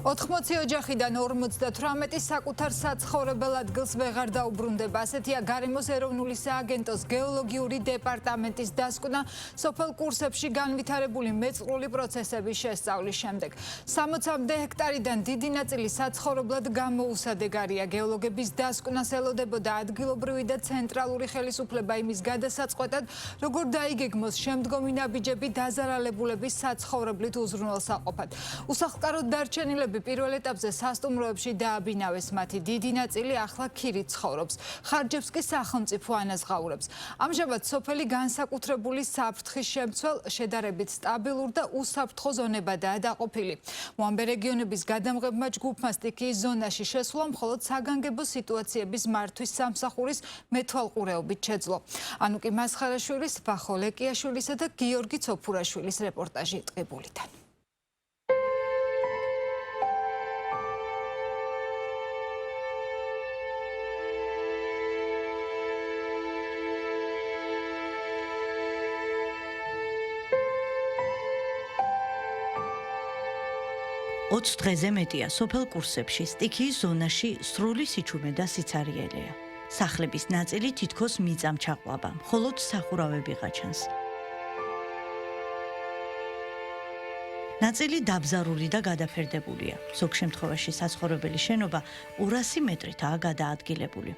80 ოჯახიდან 58 საკუთარ საცხოვრებელ ადგილს ვეღარ დაუბრუნდება. ასეთია გარემოს ეროვნული სააგენტოს გეოლოგიური დეპარტამენტის დასკვნა სოფელ კურსებში განვითარებული მეწყრული პროცესების შესწავლის შემდეგ. 60-მდე ჰექტარიდან დიდი ნაწილი საცხოვრებლად გამოუსადეგარია. გეოლოგების დასკვნას ელოდებოდა ადგილობრივი და ცენტრალური ხელისუფლება იმის გადასაწყვეტად, როგორ დაიგეგმოს შემდგომი ნაბიჯები დაზარალებულების საცხოვრებლით უზრუნველსაყოფად. უსახლკაროდ დარჩენილები პირველ ეტაპზე სასტუმროებში დააბინავეს, მათი დიდი ნაწილი ახლა ქირით ცხოვრობს. ხარჯებს კი სახელმწიფო ანაზღაურებს. ამჟამად სოფელი განსაკუთრებული საფრთხის შემცველ, შედარებით სტაბილურ და უსაფრთხო ზონებადაა დაყოფილი. მოამბე რეგიონების გადამღებმა ჯგუფმა სტიქიის ზონაში შესვლა მხოლოდ საგანგებო სიტუაციების მართვის სამსახურის მეთვალყურეობით შეძლო. ანუკი მასხარაშვილის, ვახო ლეკიაშვილისა და გიორგი ცოფურაშვილის რეპორტაჟი ტყიბულიდან. ოც დღეზე მეტია სოფელ კურსებში სტიქიის ზონაში სრული სიჩუმე და სიცარიელეა. სახლების ნაწილი თითქოს მიწამ ჩაყვაბა, მხოლოდ სახურავები გაჩანს. ნაწილი დაბზარული და გადაფერდებულია. ზოგ შემთხვევაში საცხოვრებელი შენობა 200 მეტრითაა გადაადგილებული.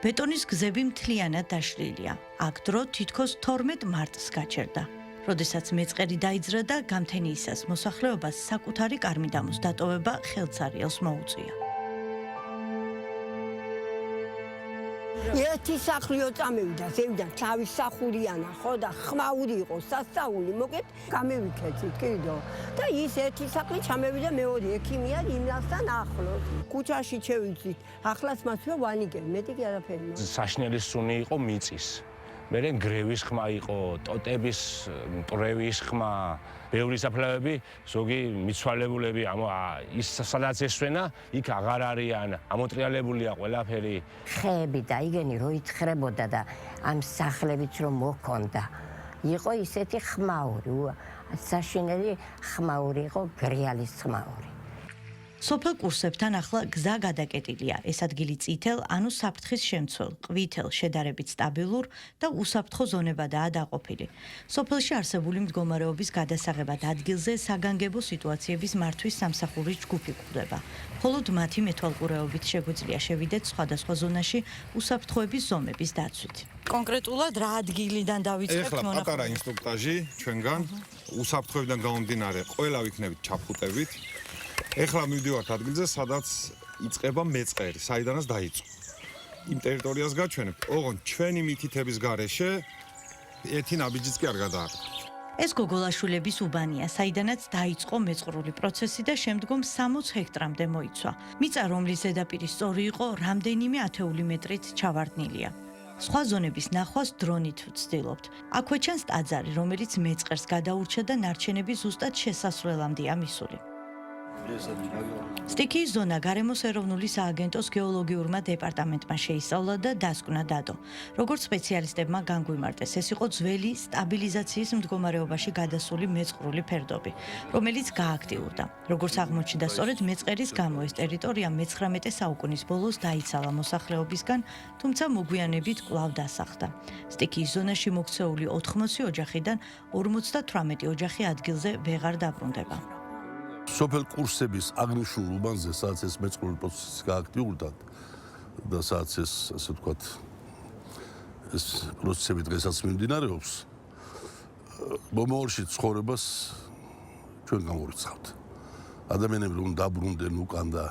ბეტონის გზები მთლიანად დაშლილია. აქ დრო თითქოს 12 მარტს გაჩერდა. როდესაც მეწყერი დაიძრა და გამთენიისას მოსახლეობას საკუთარი კარმიდამოს დატოვება ხელცარიელს მოუწია. ერთი სახლიო წამევიდა, ზევიდან თავის სახურიანა, ხო და ხმაური იყო, სასწაული, მოკეთ გამევიქეცით, კიდო. და ის ერთი სახლი ჩამევიდა მეორე ექიმია იმასთან ახლოს. ქუჩაში შევიცით, ახლაც მასვე ვანიგებ, მეტი კი არაფერი. საშნელი სუნი იყო მიწის. მერე გრევის ხმა იყო, ტოტების მპრევის ხმა, ბევრი საფლავები, ზოგი მიცვალებულები, ის სადაც ესვენა, იქ აღარ არიან, ამოტრიალებულია ყველაფერი. ხეები და იგენი რო ითხრებოდა და ამ სახლებიც რომ მოქონდა. იყო ისეთი ხმაური, საშინელი ხმაური იყო, გრიალის ხმაური. სოფელ კურსებთან ახლა გზა გადაკეტილია. ეს ადგილი წითელ, ანუ საფრთხის შემცველ, ყვითელ, შედარებით სტაბილურ და უსაფრთხო ზონებადაა დაყოფილი. სოფელში არსებული მდგომარეობის გადასაღებად ადგილზე საგანგებო სიტუაციების მართვის სამსახურის ჯგუფი გვხვდება. მხოლოდ მათი მეთვალყურეობით შეგვიძლია შევიდეთ სხვადასხვა ზონაში უსაფრთხოების ზომების დაცვით. კონკრეტულად რა ადგილიდან დავიწყებთ მონახულება? ეხლა პატარა ინსტრუქტაჟი ჩვენგან უსაფრთხოებიდან გამომდინარე ყველა ვიქნებით ჩაფხუტებით. ეხლა მივდივართ ადგილზე, სადაც იწყება მეწყერი, საიდანაც დაიწყო. იმ ტერიტორიას გაჩვენებთ, ოღონდ ჩვენი მითითების გარეშე ერთი ნაბიჯიც კი არ გადააყენეთ. ეს გოგოლაშვილების უბანია, საიდანაც დაიწყო მეწყრული პროცესი და შემდგომ 60 ჰექტრამდე მოიცვა. მიწა, რომლის ზედაპირი სწორი იყო, რამდენიმე ათეული მეტრით ჩავარდნილია. სხვა ზონების ნახვას დრონით ვცდილობთ. აქვე ჩანს ტაძარი, რომელიც მეწყერს გადაურჩა და ნარჩენები ზუსტად შესასვლელამდეა მისული. სტიქიის ზონა გარემოს ეროვნული სააგენტოს გეოლოგიურმა დეპარტამენტმა შეისწავლა და დასკვნა დადო. როგორც სპეციალისტებმა განგვიმარტეს, ეს იყო ძველი სტაბილიზაციის მდგომარეობაში გადასული მეწყრული ფერდობი, რომელიც გააქტიურდა. როგორც აღმოჩნდა, სწორედ მეწყერის გამო ეს ტერიტორია მე-19 საუკუნის ბოლოს დაიცალა მოსახლეობისგან, თუმცა მოგვიანებით კვლავ დასახლდა. სტიქიის ზონაში მოქცეული 80 ოჯახიდან 58 ოჯახი ადგილზე ვეღარ დაბრუნდება. სოფელ კურსების აღნიშნულ უბანზე, სადაც ეს მეწყრული პროცესი გააქტიურდა და სადაც ეს, ასე ვთქვათ, ეს პროცესები დღესაც მიმდინარეობს, მომავალში ცხოვრებას ჩვენ გამორიცხავთ. ადამიანები რომ დაბრუნდნენ უკან და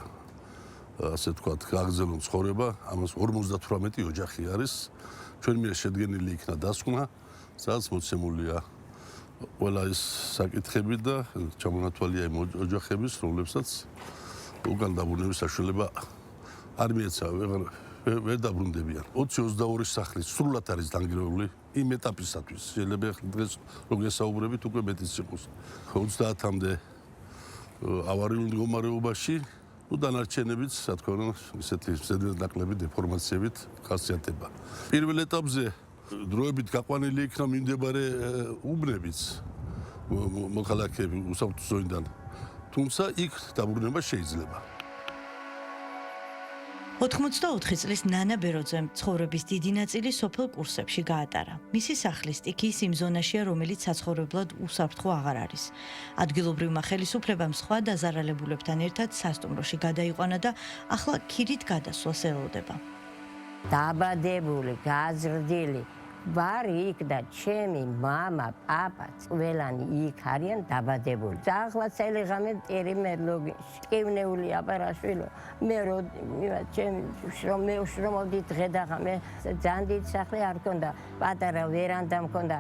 ასე ვთქვათ, გააგრძელონ ცხოვრება, ამას 58 ოჯახი არის. ჩვენ მიერ შედგენილი იქნა დასკვნა, სადაც მოცემულია ყველა ის საკითხები და ჩამონათვალია იმ ოჯახების, რომლებსაც უკან დაბრუნების საშუალება არ მიეცა, ვერ დაბრუნდებიან. 20-22 სახლი სრულად არის დანგრეული იმ ეტაპისათვის. შეიძლება დღეს რომ გესაუბრებით, უკვე მეტიც იყოს. 30-მდე ავარიულ მდგომარეობაში, დანარჩენებიც, რა თქმა უნდა, ისეთი ზედმეტნაკლები დეფორმაციებით ხასიათდება. პირველ ეტაპზე დროებით გაყვანილი იქნა მიმდებარე უბნებიც მოქალაქეები უსაფრთხო ზონიდან თუმცა იქ დაბრუნება შეიძლება. 84 წლის ნანა ბეროძემ ცხოვრების დიდი ნაწილი სოფელ კურსებში გაატარა. მისი სახლი სტიქიის იმ ზონაშია, რომელიც საცხოვრებლად უსაფრთხო აღარ არის. ადგილობრივმა ხელისუფლებამ სხვა დაზარალებულებთან ერთად სასტუმროში გადაიყვანა და ახლა ქირით გადასვლას ელოდება. დაბადებული, გაზრდილი, ვარ იქ და ჩემი მამა, პაპა, ყველანი იქ არიან დაბადებული. ახლა წელი ღამე ტერი მერლოგი, შკივნეული აპარაშვილო, მე ჩემი შრომობდი დღე და ღამე, ძალიან დიდი სახლი არ მქონდა, პატარა ვერანდა მქონდა,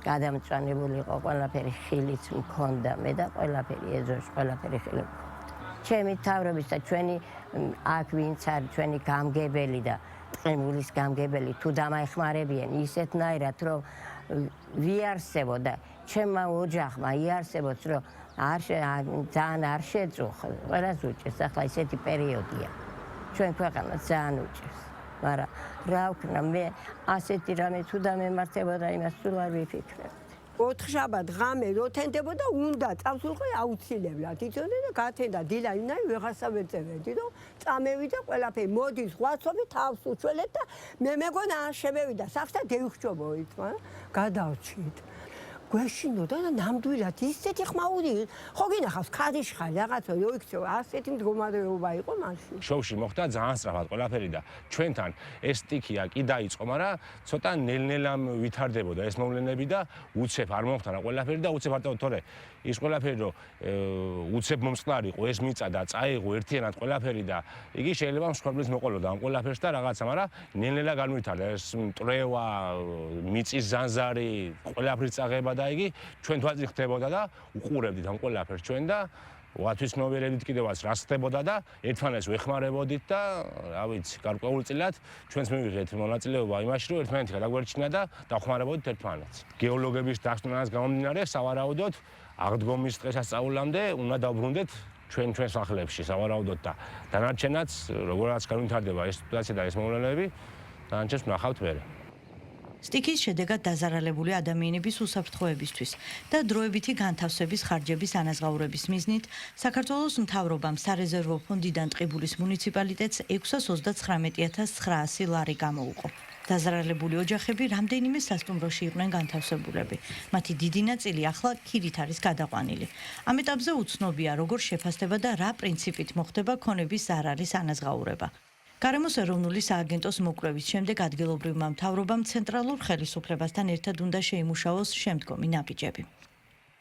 გადამწვანებული იყო ყველაფერი, ხილიც მქონდა, მე და ყველაფერი ეზოში, ყველაფერი ხილი მქონდა. ჩემი თავრობის და ჩვენი აქ ვინც არის ჩვენი გამგებელი და ყემულის გამგებელი თუ დამაეხმარებიან ისეთნაირად რომ ვიარსებოდა ჩემმა ოჯახმა იარსებოც რომ ძალიან არ შეწუხ ყველას უჭერს ახლა ისეთი პერიოდია ჩვენ ქვეყანა ძალიან უჭერს მაგრამ რა ვქნა მე ასეთი რამე თუ დამემართებოდა იმას სულ არ ვიფიქრებ 4 შაბათ ღამე რო თენდებოდა უნდა წავსულიყო აუცილებლად იცოდე და გათენდა დილაინაი ვეღასა ვეწევედი რომ წამევიდა ყველაფერი მოდის ღვაწობი თავს უჩველეთ და მე მეგონა შემევიდა სახს და გევხჭობოით მაგრამ გადავჩით გვეშინოდა და ნამდვილად ისეთი ხმაური ხო გინახავს ქარიშხალი რაღაცა რო იქცე ასეთი მდგომარეობა იყო მაშინ შოუში მოხდა ძალიან სწრაფად ყველაფერი და ჩვენთან ეს სტიქია კი დაიწყო მაგრამ ცოტა ნელ-ნელა ვითარდებოდა ეს მოვლენები და უცებ არ მომხდარა ყველაფერი და უცებ არ თორე ის ყველაფერი რომ უცებ მომწყდარი იყო ეს მიწა და წაიღო ერთიანად ყველაფერი და იგი შეიძლება მსხვერპლიც მოყოლოდა ამ ყველაფერს და რაღაცა მაგრამ ნელ-ნელა განვითარდა ეს მტრევა მიწის ზანზარი ყველაფრის წაღება და იგი ჩვენ თვალწინ ხდებოდა და უყურებდით ამ ყველაფერს ჩვენ და ვათვისნობიერებით კიდევაც რა ხდებოდა და ერთმანეთს ვეხმარებოდით და რა ვიცი გარკვეულწილად ჩვენც მივიღეთ მონაწილეობა იმაში რომ ერთმანეთი გადაგვერჩინა და დავხმარებოდით ერთმანეთს გეოლოგების დასწრებას გამომდინარე სავარაუდოდ აღდგომის დღესასწაულამდე უნდა დავბრუნდეთ ჩვენ სახლებში სავარაუდოდ და დანარჩენაც როგორაც განვითარდება ეს სიტუაცია და ეს მოვლენები დანარჩენს ვნახავთ მერე სტიქის შედეგად დაზარალებული ადამიანების უსაფრთხოებისთვის და დროებითი განთავსების ხარჯების ანაზღაურების მიზნით საქართველოს მთავრობამ სარეზერვო ფონდიდან ტყიბულის მუნიციპალიტეტს 639,900 ლარი გამოუყო. დაზარალებული ოჯახები რამდენიმე სასტუმროში იყვნენ განთავსებულები. მათი დიდი ნაწილი ახლა ქირით არის გადაყვანილი. ამ ეტაპზე უცნობია, როგორ შეფასდება და რა პრინციპით მოხდება ქონების ზარარის ანაზღაურება. გარემოს ეროვნული სააგენტოს მოკვლევის შემდეგ ადგილობრივმა მთავრობამ ცენტრალურ ხელისუფლებასთან ერთად უნდა შეიმუშაოს შემდგომი ნაბიჯები.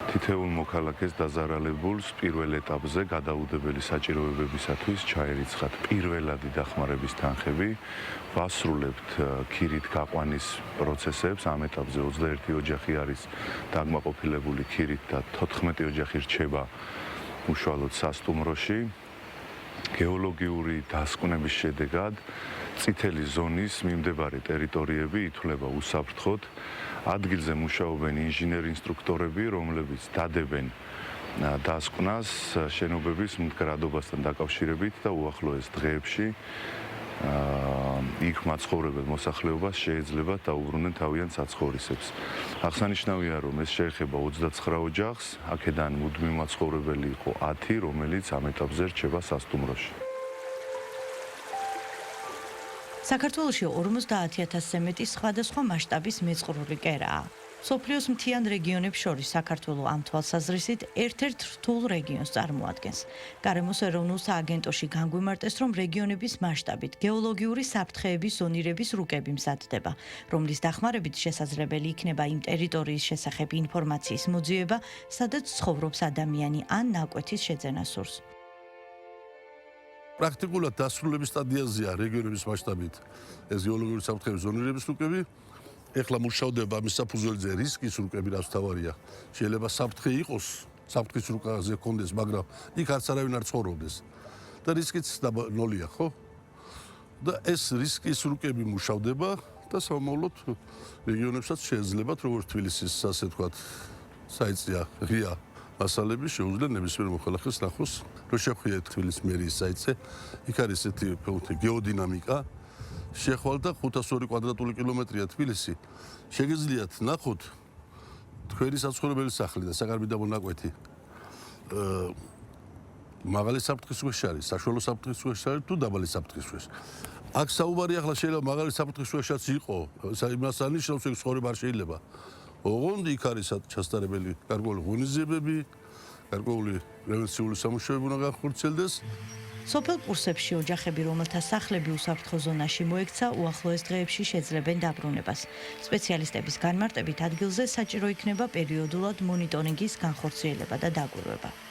თითოეულ მოქალაქეს დაზარალებულს პირველ ეტაპზე გადაუდებელი საჭიროებებისათვის ჩაერიცხათ პირველადი დახმარების თანხები, ვასრულებთ ქირით გაყვანის პროცესებს, ამ ეტაპზე 21 ოჯახი არის დაგმაყოფილებული ქირით და 14 ოჯახი რჩება უშუალოდ სასტუმროში. გეოლოგიური დასკვნების შედეგად წითელი ზონის მიმდებარე ტერიტორიები ითვლება უსაფრთხოდ. ადგილზე მუშაობენ ინჟინერ-ინსტრუქტორები, რომლებიც დადებენ დასკვნას შენობების მდგრადობასთან დაკავშირებით და უახლოეს დღეებში იქ მაცხოვრებელ მოსახლეობას შეიძლება დაუბრუნდნენ თავიანთ საცხოვრისებს. აღსანიშნავია, რომ ეს შეეხება 29 ოჯახს, აქედან მუდმივ მაცხოვრებელი იყო 10, რომელიც ამ ეტაპზე რჩება სასტუმროში. საქართველოში 50,000-ზე მეტი სხვადასხვა მასშტაბის მეწყრული კერაა. სოფლიოს მთიან რეგიონებს შორის საქართველო ამ თვალსაზრისით ერთ-ერთ რთულ რეგიონს წარმოადგენს. გარემოს ეროვნულ სააგენტოში განგვიმარტეს, რომ რეგიონების მასშტაბით გეოლოგიური საფრთხეების ზონირების რუკები მზადდება, რომლის დახმარებით შესაძლებელი იქნება იმ ტერიტორიის შესახებ ინფორმაციის მოძიება, სადაც ცხოვრობს ადამიანი ან ნაკვეთის შეძენა სურს. პრაქტიკულად დასრულების სტადიაზეა რეგიონების მასშტაბით ეს გეოლოგიური საფრთხეების ზონირების რუკები. ეხლა მუშავდება მის საფუძველზე რისკის რუკები, რაც თავარია. შეიძლება საფრთხე იყოს, საფრთხის რუკაზე კონდეს, მაგრამ იქ არც არავინ არ ცხოვრობდეს. და რისკიც ნოლია, ხო? და ეს რისკის რუკები მუშავდება და სამომავლოდ რეგიონებსაც შეეძლებათ, როგორც თბილისის, ასე ვთქვათ, საიტია ღია მასალები შეუძლია ნებისმიერ მოხალხეს ნახოს, რომ შეხვიეთ თბილისის მერიის საიტზე. იქ არის ესეთი გეოდინამიკა. შეხვალ და 502 კვადრატული კილომეტრია თბილისი. შეგიძლიათ ნახოთ თქვენი საცხოვრებელი სახლი და საკარბიდაბო ნაკვეთი. მაღალი საფრთხის ქვეშ არის, საშუალო საფრთხის ქვეშ არის თუ დაბალი საფრთხის ქვეშ. აქ საუბარი ახლა შეიძლება მაღალი საფრთხის ქვეშაც იყო, იმას ანიშნავს, რომ ცხოვრება არ შეიძლება. ოღონდ იქ არის ჩასტარებელი გარკვეული ღონისძიებები, გარკვეული პრევენციული სამუშაოები უნდა განხორციელდეს. სოფელ კურსებში ოჯახები, რომელთა სახლები უსაფრთხო ზონაში მოექცა, უახლოეს დღეებში შეძლებენ დაბრუნებას. სპეციალისტების განმარტებით ადგილზე საჭირო იქნება პერიოდულად მონიტორინგის განხორციელება და დაკვირვება.